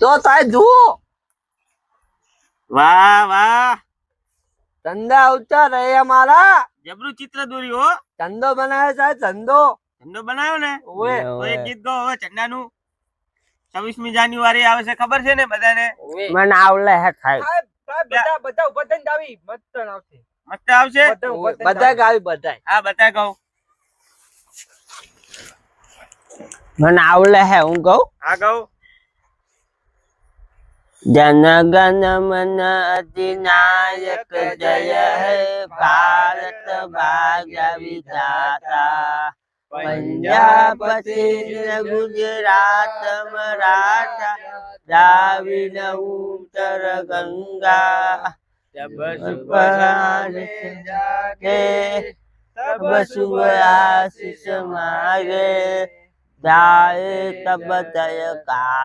તો તાય જુઓ વાહ વાહ ધંધા ઊંચા રહે મારા જબરું ચિત્ર દોર્યું હો ધંધો બનાવે સાહેબ ધંધો ધંધો બનાવ્યો ને ઓવે તો એક ગીત ગાઓ હવે ઝંડાનું 26મી જાન્યુઆરી આવે છે ખબર છે ને બધાને મને આવડે હે થાય બધા બધા ઉભા થઈને આવી મસ્ત આવશે મસ્ત આવશે બધા ગાવી બધા હા બધા ગાઓ મને આવડે હે હું કહું હા ગાઓ જન ગણ મન અધિનાયક જય હે ભારત ભાગ્ય વિધાતા પંજાબ સિંધ ગુજરાત મરાઠા દ્રાવિડ ઉત્તર ગંગા જબ સુબહાને જાગે તબ શુભ આશીષ માગે जाए तब जय का